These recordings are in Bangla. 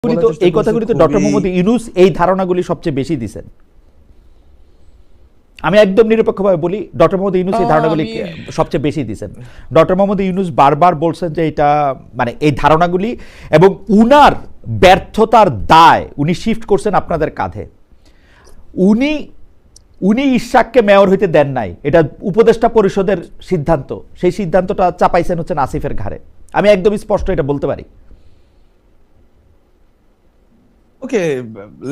এই কথাগুলি তো ডক্টর মোহাম্মদ ইউনূস এই ধারণাগুলি সবচেয়ে বেশি দিচ্ছেন। আমি একদম নিরপেক্ষভাবে বলি, ডক্টর মোহাম্মদ ইউনূস এই ধারণাগুলি সবচেয়ে বেশি দিচ্ছেন। ডক্টর মোহাম্মদ ইউনূস বারবার বলছেন যে এটা মানে এই ধারণাগুলি এবং উনার ব্যর্থতার দায় উনি শিফট করছেন আপনাদের কাঁধে। উনি ইশাককে মেয়র হইতে দেন নাই, এটা উপদেষ্টা পরিষদের সিদ্ধান্ত, সেই সিদ্ধান্তটা চাপাইছেন হচ্ছেন আসিফের ঘাড়ে। আমি একদম স্পষ্ট এটা বলতে পারি। Okay,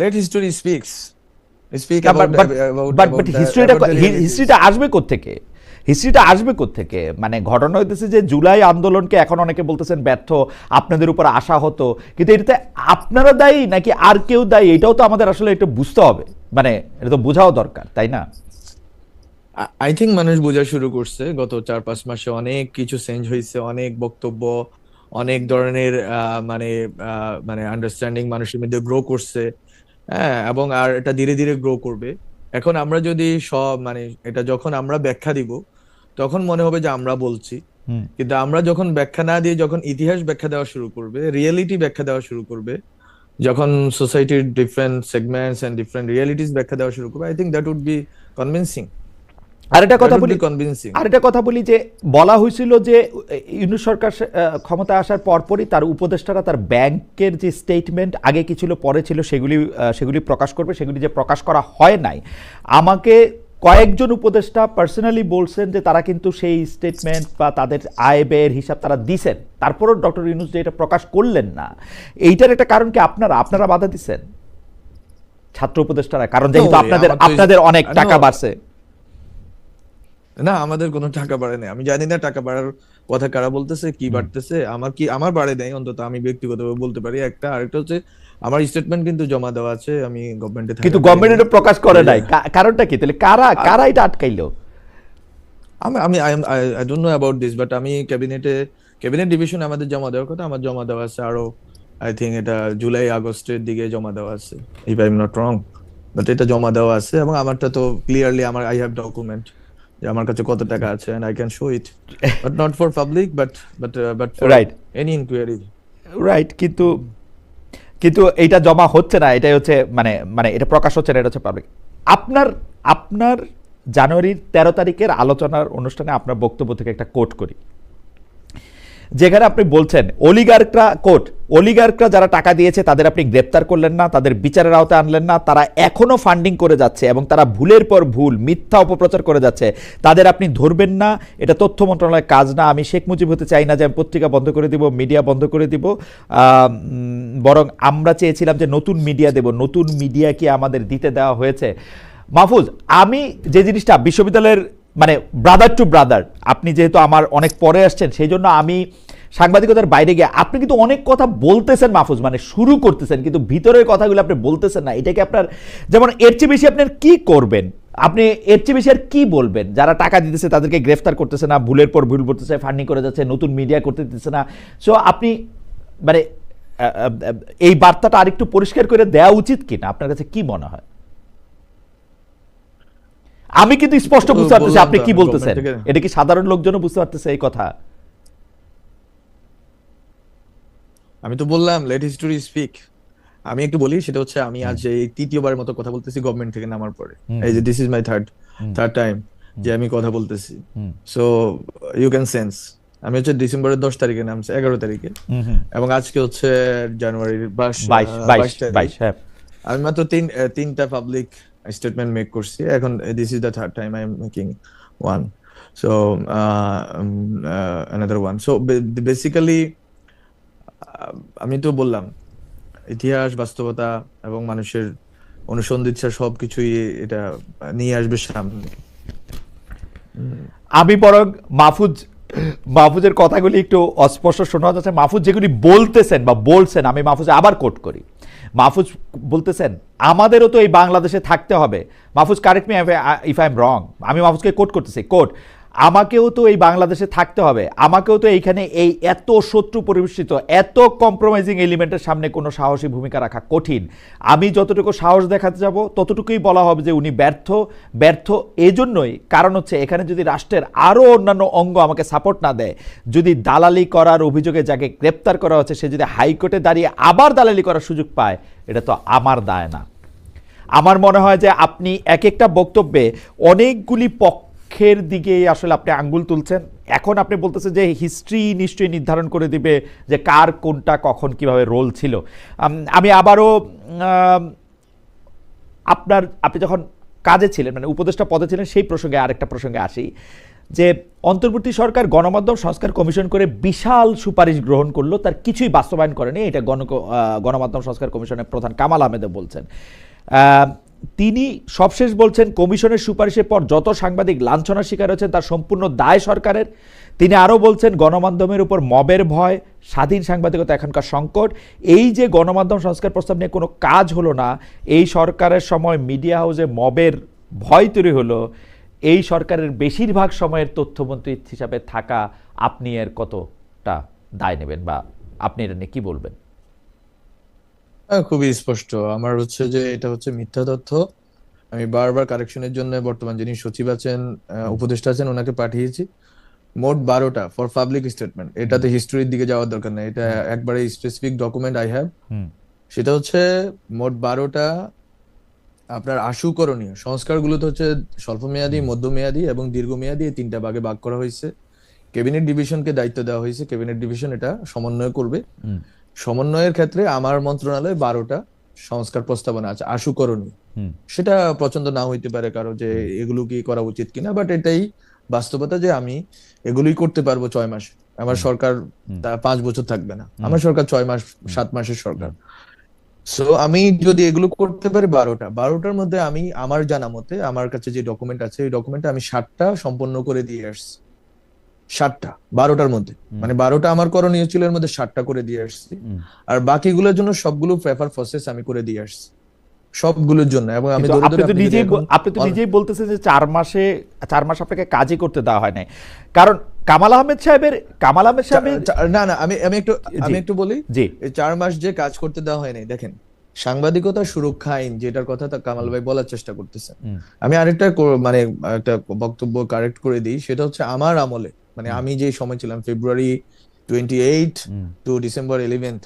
let history speaks. Speak but হিস্ট্রিটা আসবে কোত্থেকে? হিস্ট্রিটা আসবে কোত্থেকে? মানে ঘটনা হইতেছে যে জুলাই আন্দোলনকে এখন অনেকে বলতেছেন ব্যর্থ, আপনাদের উপর আশা হতো, কিন্তু এটাতে আপনারা দায়ী নাকি আর কেউ দায়ী, এটাও তো আমাদের আসলে একটু বুঝতে হবে, মানে এটা তো বোঝাও দরকার, তাই না? আই থিঙ্ক মানুষ বোঝা শুরু করছে। গত 4-5 মাসে অনেক কিছু চেঞ্জ হয়েছে, অনেক বক্তব্য, অনেক ধরনের মানে মানে আন্ডারস্ট্যান্ডিং মানুষের মধ্যে গ্রো করছে, হ্যাঁ, এবং আর এটা ধীরে ধীরে গ্রো করবে। এখন আমরা যদি সব মানে এটা যখন আমরা ব্যাখ্যা দিব তখন মনে হবে যে আমরা বলছি, কিন্তু আমরা যখন ব্যাখ্যা না দিয়ে যখন ইতিহাস ব্যাখ্যা দেওয়া শুরু করবে, রিয়েলিটি ব্যাখ্যা দেওয়া শুরু করবে, যখন সোসাইটির different segments and different realities ব্যাখ্যা দেওয়া শুরু করবে, I think that would be convincing. আরেকটা কথা বলি যে বলা হয়েছিল যে ইউনূস সরকার ক্ষমতা আসার পরপরই তার উপদেষ্টারা তার ব্যাংকের যে স্টেটমেন্ট আগে কি ছিল পরে ছিল সেগুলি প্রকাশ করবে, সেগুলি যে প্রকাশ করা হয় নাই। আমাকে কয়েকজন উপদেষ্টা পার্সোনালি বলছেন যে তারা কিন্তু সেই স্টেটমেন্ট বা তাদের আয় ব্যয়ের হিসাব তারা দিছেন, তারপরও ডক্টর ইউনূস যে এটা প্রকাশ করলেন না, এইটার একটা কারণ কি আপনারা বাধা দিচ্ছেন ছাত্র উপদেষ্টারা? কারণ যেহেতু আপনাদের অনেক টাকা বাড়ছে। না, আমাদের কোনো টাকা বাড়ে নাই। আমি জানি না টাকা বাড়ার কথা কারা বলতেছে, কি বাড়তেছে। আমার বাড়ে নাই, অন্তত আমি ব্যক্তিগতভাবে বলতে পারি। আরেকটা হচ্ছে আমার স্টেটমেন্ট কিন্তু জমা দেওয়া আছে, আমি গভর্নমেন্টে থাকি, কিন্তু গভর্নমেন্ট এটা প্রকাশ করে নাই। কারণটা কি তাহলে? কারা এটা আটকাইলো? I don't know about this, but আমি ক্যাবিনেট ডিভিশন আমাদের জমা দেওয়ার কথা, আমার জমা দেওয়া আছে আরো, আই থিঙ্ক এটা জুলাই আগস্টের দিকে জমা দেওয়া আছে, if I am not wrong, but এটা জমা দেওয়া আছে। এবং আমারটা তো ক্লিয়ারলি আই হ্যাভ ডকুমেন্ট যে আমার কাছে কত টাকা আছে, and I can show it, but not for public, but for right. any inquiry, right. কিন্তু এইটা জমা হচ্ছে না, এটাই হচ্ছে মানে এটা প্রকাশ হচ্ছে না, এটা হচ্ছে পাবলিক। আপনার জানুয়ারির 13 তারিখের আলোচনার অনুষ্ঠানে আপনার বক্তব্য থেকে একটা কোট করি, যেখানে আপনি বলছেন অলিগার্করা যারা টাকা দিয়েছে তাদের আপনি গ্রেপ্তার করলেন না, তাদের বিচারের আওতায় আনলেন না, তারা এখনো ফান্ডিং করে যাচ্ছে এবং তারা ভুলের পর ভুল মিথ্যা অপপ্রচার করে যাচ্ছে, তাদের আপনি ধরবেন না। এটা তথ্য মন্ত্রণালয়ের কাজ না। আমি শেখ মুজিব হতে চাই না যে আমি পত্রিকা বন্ধ করে দিব, মিডিয়া বন্ধ করে দিব, বরং আমরা চেয়েছিলাম যে নতুন মিডিয়া দেব, নতুন মিডিয়া কি আমাদের দিতে দেওয়া হয়েছে? মাহফুজ, আমি যে জিনিসটা বিশ্ববিদ্যালয়ের মানে ব্রাদার টু ব্রাদার, আপনি যেহেতু আমার অনেক পরে আসছেন সেই জন্য আমি সাংবাদিকতার বাইরে গিয়ে আপনি কিন্তু অনেক কথা বলতেছেন মাহফুজ, মানে শুরু করতেছেন কিন্তু ভিতরের কথাগুলো আপনি বলতেছেন না। এটাকে আপনার যেমন এর চেয়ে বেশি আপনার কি করবেন? আপনি এর চেয়ে বেশি আর কি বলবেন? যারা টাকা দিতেছে তাদেরকে গ্রেফতার করতেছে না, ভুলের পর ভুল করতেছে, ফান্ডিং করে যাচ্ছে, নতুন মিডিয়া করতে দিতেছে না। সো আপনি মানে এই বার্তাটা আরেকটু পরিষ্কার করে দেওয়া উচিত কিনা আপনার কাছে কি মনে হয়? আমি কিন্তু স্পষ্ট বুঝতে পারতেছি আপনি কি বলতেছেন, এটা কি সাধারণ লোকজনও বুঝতে পারতেছে এই কথা? আমি তো বললাম লেট হিস্টরি স্পিক। আমি একটু বলি, সেটা হচ্ছে আমি আজ এই তৃতীয়বারের মতো কথা বলতেছি গভর্নমেন্ট থেকে নামার পরে। এই যে this is my third time যে আমি কথা বলতেছি। সো ইউ ক্যান সেন্স আমি হচ্ছে ডিসেম্বরের 10 তারিখে নামছে, 11 তারিখে, এবং আজকে হচ্ছে জানুয়ারির 22 হ্যাঁ। আমি মাত্র তিনটা পাবলিক স্টেটমেন্ট মেক করছি। এখন this is the third time I am making one, so another one. So basically আমি তো বললাম ইতিহাস, বাস্তবতা এবং মানুষের অনুসন্ধিৎসা সবকিছুই এটা নিয়ে আসবে সামনে। আমি বরং মাহফুজের কথাগুলি একটু অস্পষ্ট শোনা যাচ্ছে। মাহফুজ যেগুলি বলতেছেন বা বলছেন, আমি মাহফুজ আবার কোট করি। মাহফুজ বলতেছেন আমাদেরও তো এই বাংলাদেশে থাকতে হবে। Mahfuz, correct me if I am রং, আমি মাহফুজকে কোট করতেছি, কোট, আমাকেও তো এই বাংলাদেশে থাকতে হবে, আমাকেও তো এইখানে এই এত শত্রু পরিবেষ্টিত এত কম্প্রোমাইজিং এলিমেন্টের সামনে কোনো সাহসী ভূমিকা রাখা কঠিন। আমি যতটুকু সাহস দেখাতে যাব ততটুকুই বলা হবে যে উনি ব্যর্থ। ব্যর্থ এজন্যই কারণ হচ্ছে এখানে যদি রাষ্ট্রের আরও অন্যান্য অঙ্গ আমাকে সাপোর্ট না দেয়, যদি দালালি করার অভিযোগে যাকে গ্রেপ্তার করা হচ্ছে সে যদি হাইকোর্টে দাঁড়িয়ে আবার দালালি করার সুযোগ পায়, এটা তো আমার দায় না। আমার মনে হয় যে আপনি এক একটা বক্তব্যে অনেকগুলি পক্ষের দিকে আসলে আপনি আঙ্গুল তুলছেন। এখন আপনি বলতেছেন যে হিস্ট্রি নিশ্চয়ই নির্ধারণ করে দিবে যে কার কোনটা কখন কিভাবে রোল ছিল। আমি আবারও আপনি যখন কাজে ছিলেন মানে উপদেষ্টা পদে ছিলেন সেই প্রসঙ্গে আরেকটা প্রসঙ্গে আসি যে অন্তর্বর্তী সরকার গণমাধ্যম সংস্কার কমিশন করে বিশাল সুপারিশ গ্রহণ করলো, তার কিছুই বাস্তবায়ন করেনি। এটা গণমাধ্যম সংস্কার কমিশনের প্রধান কামাল আহমেদও বলছেন। তিনি সবশেষ বলছেন কমিশনের সুপারিশের পর যত সাংবাদিক লাঞ্ছনার শিকার হয়েছেন তার সম্পূর্ণ দায় সরকারের। তিনি আরও বলছেন গণমাধ্যমের উপর মবের ভয়, স্বাধীন সাংবাদিকতা এখনকার সংকট। এই যে গণমাধ্যম সংস্কার প্রস্তাব নিয়ে কোনো কাজ হলো না, এই সরকারের সময় মিডিয়া হাউসে মবের ভয় তৈরি হলো, এই সরকারের বেশিরভাগ সময়ের তথ্যমন্ত্রী হিসাবে থাকা আপনি এর কতটা দায় নেবেন বা আপনি এটা নিয়ে কি বলবেন? খুবই স্পষ্ট আমার হচ্ছে যে এটা হচ্ছে মিথ্যা তথ্য। আমি বারবার কারেকশনের জন্য বর্তমান যিনি সচিব আছেন, উপদেষ্টা আছেন, ওনাকে পাঠিয়েছি। মোট 12টা ফর পাবলিক স্টেটমেন্ট। এটাতে হিস্ট্রির দিকে যাওয়ার দরকার নেই, এটা একবারে স্পেসিফিক ডকুমেন্ট আই হ্যাভ। সেটা হচ্ছে মোট 12টা আপনার আশু করণীয় সংস্কারগুলো তো হচ্ছে স্বল্পমেয়াদী, মধ্যমেয়াদী এবং দীর্ঘমেয়াদী, এই 3টা ভাগে ভাগ করা হয়েছে। ক্যাবিনেট ডিভিশনকে দায়িত্ব দেওয়া হয়েছে, ক্যাবিনেট ডিভিশন এটা সমন্বয় করবে। সমন্বয়ের ক্ষেত্রে আমার মন্ত্রণালয়ে 12টা সংস্কার প্রস্তাবনা আছে আশু করণীয়। সেটা পছন্দ না হইতে পারে কারো যে এগুলো কি করা উচিত কিনা, বাট এটাই বাস্তবতা যে আমি এগুলোই করতে পারবো 6 মাসে। আমার সরকার 5 বছর থাকবে না, আমার সরকার 6 মাস 7 মাসের সরকার। সো আমি যদি এগুলো করতে পারি 12টার মধ্যে আমি আমার জানা মতে আমার কাছে যে ডকুমেন্ট আছে এই ডকুমেন্টে আমি 7টা সম্পন্ন করে দিয়ে আসছি। 7টা 12টার মধ্যে, মানে 12টা আমার করণীয় ছিল, এর মধ্যে 7টা করে দিয়ে আসছি। আর বাকিগুলোর জন্য সবগুলো পেপার প্রসেস আমি করে দিয়ে আসছি সবগুলোর জন্য। এবং আমি আপনি তো নিজেই বলতেছেন যে 4 মাস আপনাকে কাজই করতে দেওয়া হয় নাই, কারণ কামাল আহমেদ সাহেবের না আমি একটু বলি। এই 4 মাস যে কাজ করতে দেওয়া হয় নাই, দেখেন সাংবাদিকতা সুরক্ষা আইন যেটার কথা কামাল ভাই বলার চেষ্টা করতেছেন, আমি আরেকটা মানে একটা বক্তব্য কারেক্ট করে দিই। সেটা হচ্ছে আমার আমলে, মানে আমি যে সময় ছিলাম ফেব্রুয়ারি 28 টু ডিসেম্বর 11,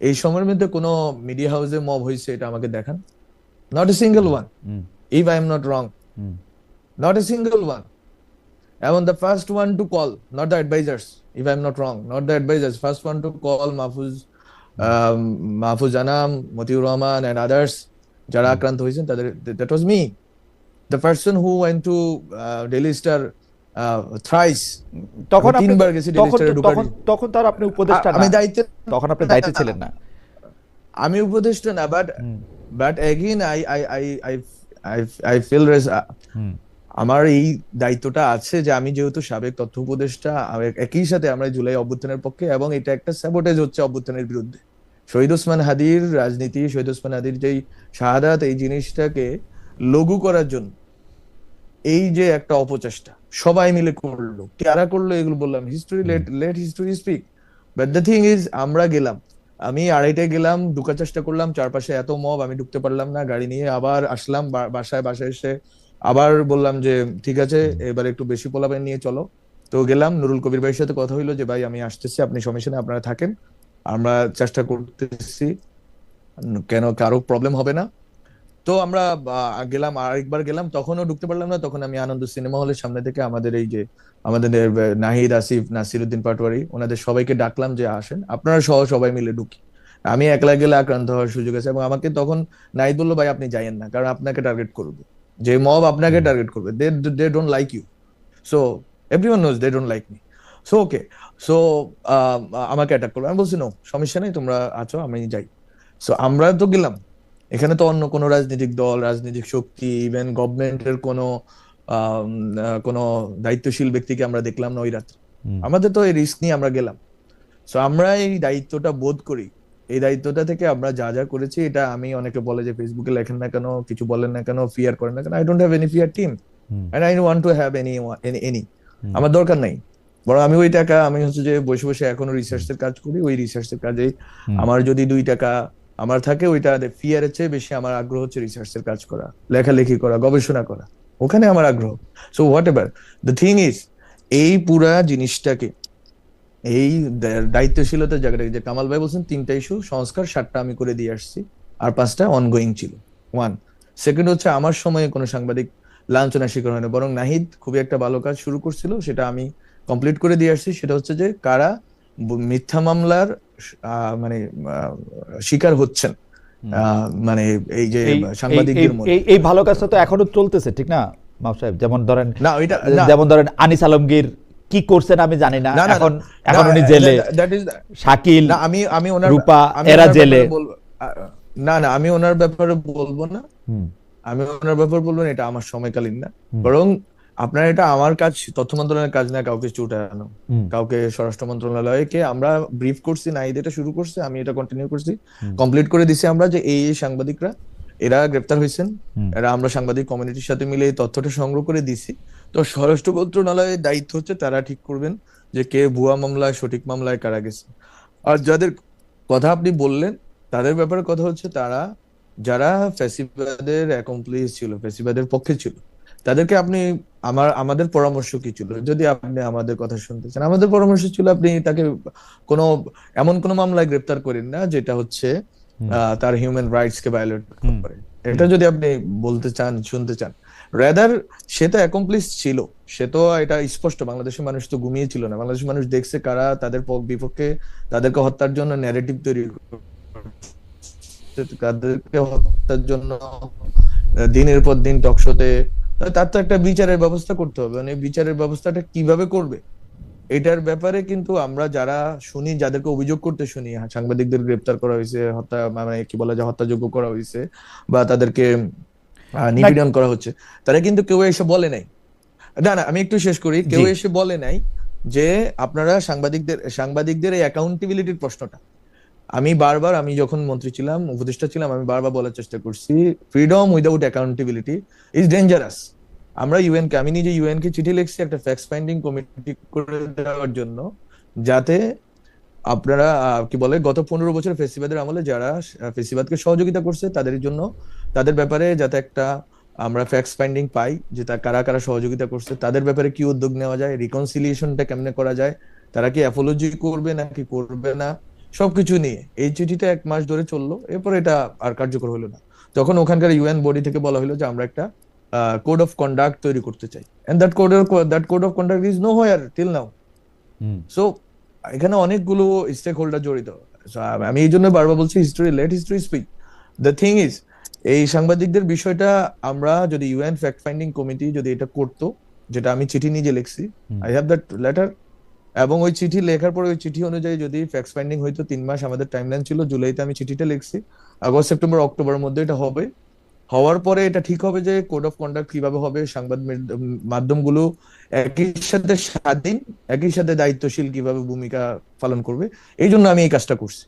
এই সময়ের মধ্যে কোনো মিডিয়া হাউসে মব হয়েছে এটা আমাকে দেখান। Not a single one. If I am not wrong. Not a single one. And the first one to call, not the advisors, if I am not wrong, not the advisors, first one to call Mahfuz Anam, Matiur Rahman and others, যারা আক্রান্ত হয়েছেন তাদের, that was me. The person who went to Daily Star thrice. তখন তার আপনি উপদেষ্টা না, আমি দায়িত্বে, তখন আপনি দায়িত্বে ছিলেন না। আমি উপদেষ্টা না, but again I feel আমার এই দায়িত্বটা আছে যে আমি যেহেতু সাবেক তথ্য উপদেষ্টা, একই সাথে আমরা জুলাই অভ্যুত্থানের পক্ষে, এবং এটা একটা স্যাবোটেজ হচ্ছে অভ্যুত্থানের বিরুদ্ধে। শহীদ ওসমান হাদির রাজনীতি, শহীদ ওসমান হাদির যেই শাহাদাত, এই জিনিসটাকে লঘু করার জন্য এই যে একটা অপচেষ্টা সবাই মিলে করলো, কারা করলো এগুলো বললাম, history, let history speak. But the thing is, আমরা গেলাম, আমি 2:30টায় গেলাম, ঢুকার চেষ্টা করলাম, চারপাশে এত মব, আমি ঢুকতে পারলাম না, গাড়ি নিয়ে আবার আসলাম বাসায় এসে আবার বললাম যে ঠিক আছে এবার একটু বেশি পোলাপান নিয়ে চলো। তো গেলাম, নুরুল কবির ভাইয়ের সাথে কথা হইলো যে ভাই আমি আসতেছি, আপনি সমস্যা আপনারা থাকেন, আমরা চেষ্টা করতেছি, কেন কারো প্রবলেম হবে না। তো আমরা গেলাম, আরেকবার গেলাম, তখনও ঢুকতে পারলাম না। তখন আমি আনন্দ সিনেমা হলের সামনে থেকে আমাদের এই যে আমাদের নাহিদ, আসিফ, নাসিরউদ্দিন পাটোয়ারি, ওনাদের সবাইকে ডাকলাম যে আসেন আপনারা সহ সবাই মিলে ঢুকি, আমি একলা গেলে আক্রান্ত হওয়ার সুযোগ আছে। এবং আমাকে তখন নাহিদ বললো ভাই আপনি যাইয়েন না, কারণ আপনাকে টার্গেট করবে, যে মব আপনাকে টার্গেট করবে, they don't like you, so everyone knows they don't like me, so okay, so attack অ্যাটাক করবে। আমি বলছি নো, সমস্যা নেই, তোমরা আছো, আমি যাই। সো আমরা তো গেলাম, এখানে তো অন্য কোনো রাজনৈতিক দল, রাজনৈতিক শক্তি, ইভেন গভর্নমেন্টের কোনো দায়িত্বশীল ব্যক্তিকে আমরা দেখলাম না ওই রাত্রে। আমাদের তো এই রিস্ক নিয়ে আমরা গেলাম। সো আমরা এই দায়িত্বটা বোধ করি, এই দায়িত্বটা থেকে আমরা যা যা করেছি, এটা আমি, অনেকে বলে যে ফেসবুকে লেখেন না কেন, কিছু বলেন না কেন, ফিয়ার করেন না কেন, I don't have any fear team and I want to have any. আমার দরকার নাই। বরং আমি ওই টাকা আমি হচ্ছে যে বসে বসে এখনো রিসার্চের কাজ করি, ওই রিসার্চের কাজে আমার যদি 2 টাকা আমার থাকে, ওইটা ফিয়ারের চেয়ে বেশি আমার আগ্রহ হচ্ছে রিসার্চের কাজ করা, লেখালেখি করা, গবেষণা করা, ওখানে আমার আগ্রহ। So what ever the thing is, এই পুরা জিনিসটাকে, এই দায়িত্বশীলতার জায়গাটা, যে কামাল ভাই বলছেন 3টা ইস্যু সংস্কার, 7টা আমি করে দিয়ে আসছি, আর 5টা অনগোয়িং ছিল। ওয়ান। সেকেন্ড হচ্ছে আমার সময়ে কোনো সাংবাদিক লাঞ্ছনার শিকার হয় না, বরং নাহিদ খুবই একটা ভালো কাজ শুরু করছিল, সেটা আমি কমপ্লিট করে দিয়ে আসছি। সেটা হচ্ছে যে কারা মিথ্যা মামলার মানে শিকার হচ্ছেন, মানে এই যে সাংবাদিকদের মধ্যে। এই ভালো কাজটা তো এখনো চলতেছে, ঠিক না মাহবুব সাহেব? যেমন ধরেন, না ওইটা না, যেমন ধরেন আনিস আলমগীর কি করছেন আমি জানি না, না, না, এখন না, উনি জেলে, দ্যাট ইজ শাকিল, না, আমি ওনার রূপা আমি এরা ওনার জেলে। ব্যাপারে বলবো না, না, আমি ওনার ব্যাপারে বলবো না, আমি ওনার ব্যাপারে বলবো না, এটা আমার সময়কালীন না। বরং আপনার এটা আমার কাজ, তথ্য মন্ত্রণালয়ের কাজ না কাউকে চুটানো, কাউকে স্বরাষ্ট্র মন্ত্রণালয়কে আমরা ব্রিফ করছি, না এটা শুরু করছে, আমি এটা কন্টিনিউ করছি, কমপ্লিট করে দিছি আমরা, যে এই সাংবাদিকরা এরা গ্রেপ্তার হয়েছেন, এরা আমরা সাংবাদিক কমিউনিটির সাথে মিলে এই তথ্যটা সংগ্রহ করে দিছি। তো স্বরাষ্ট্র মন্ত্রণালয়ের দায়িত্ব হচ্ছে তারা ঠিক করবেন যে কে ভুয়া মামলায়, সঠিক মামলায় কারা গেছে। আর যাদের কথা আপনি বললেন তাদের ব্যাপারে কথা হচ্ছে, তারা যারা ফ্যাসিবাদের অ্যাকমপ্লিস ছিল, ফ্যাসিবাদের পক্ষে ছিল, তাদেরকে আপনি, আমাদের পরামর্শ কি ছিল, যদি আপনি আমাদের কথা শুনতে চান, আমাদের পরামর্শ ছিল আপনি তাকে কোনো এমন কোনো মামলায় গ্রেপ্তার করেন না যেটা হচ্ছে তার হিউম্যান রাইটস কে ভায়োলেট করে। এটা যদি আপনি বলতে চান, শুনতে চান, রেদার সে তো অ্যাকমপ্লিস ছিল, সে তো এটা স্পষ্ট, বাংলাদেশের মানুষ তো ঘুমিয়ে ছিল না, বাংলাদেশের মানুষ দেখছে কারা তাদের বিপক্ষে, তাদেরকে হত্যার জন্য ন্যারেটিভ তৈরি করছে, তাদেরকে হত্যার জন্য দিনের পর দিন টকশোতে, তার তো একটা বিচারের ব্যবস্থা করতে হবে, মানে বিচারের ব্যবস্থাটা কিভাবে করবে এটার ব্যাপারে কিন্তু আমরা যারা শুনি, যাদেরকে অভিযোগ করতে শুনি, সাংবাদিকদের গ্রেপ্তার করা হয়েছে, হত্যা মানে কি বলা যায়, হত্যাযোগ্য করা হয়েছে, বা তাদেরকে নিপীড়ন করা হচ্ছে, তারা কিন্তু কেউ এসে বলে নাই। না, না, আমি একটু শেষ করি। কেউ এসে বলে নাই যে আপনারা সাংবাদিকদের এই অ্যাকাউন্টেবিলিটির প্রশ্নটা, আমি বারবার, আমি যখন মন্ত্রী ছিলাম, উপদেষ্টা ছিলাম, আমি বারবার বলার চেষ্টা করছি, freedom without accountability is dangerous. আমরা ইউএন কে, আমি নিজে ইউএন কে চিঠি লিখছি একটা ফ্যাক্ট ফাইন্ডিং কমিটি করে দেওয়ার জন্য, যাতে আপনারা কি বলে, গত 15 বছর ফেসিবাদের আমলে যারা ফেসিবাদকে সহযোগিতা করছে তাদের জন্য, তাদের ব্যাপারে যাতে একটা আমরা ফ্যাক্ট ফাইন্ডিং পাই, যে তা কারা কারা সহযোগিতা করছে, তাদের ব্যাপারে কি উদ্যোগ নেওয়া যায়, রিকনসিলিয়েশনটা কেমনে করা যায়, তারা কি অ্যাপোলজি করবে নাকি করবে না, সবকিছু নিয়ে এই চিঠিটা 1 মাস ধরে চললো। এরপর এটা আর কার্যকর হলো না, তখন ওখানকার ইউএন বডি থেকে বলা হলো যে আমরা একটা কোড অফ কন্ডাক্ট তৈরি করতে চাই, and that code of conduct is nowhere till now. So এখানে অনেকগুলো স্টেক হোল্ডার জড়িত। So, আমি এই জন্য বারবার বলছি, history, let history speak. The thing is, এই সাংবাদিকদের বিষয়টা আমরা যদি ইউএন ফ্যাক্ট ফাইন্ডিং কমিটি যদি এটা করতো, যেটা আমি চিঠি নিজে লিখছি, আই হ্যাভ দ্যাট লেটার, এবং ওই চিঠি লেখার পরে ওই চিঠি অনুযায়ী যদি ফ্যাক্ট ফাইন্ডিং হইতো, 3 মাস আমাদের টাইমলাইন ছিল, জুলাইতে আমি চিঠিটা লিখছি, আগস্ট, সেপ্টেম্বর, অক্টোবরের মধ্যে এটা হবে। হওয়ার পরে এটা ঠিক হবে যে কোড অফ কন্ডাক্ট কিভাবে হবে, সংবাদ মাধ্যমগুলো একই সাথে স্বাধীন, একই সাথে দায়িত্বশীল কিভাবে ভূমিকা পালন করবে। এই জন্য আমি এই কাজটা করছি।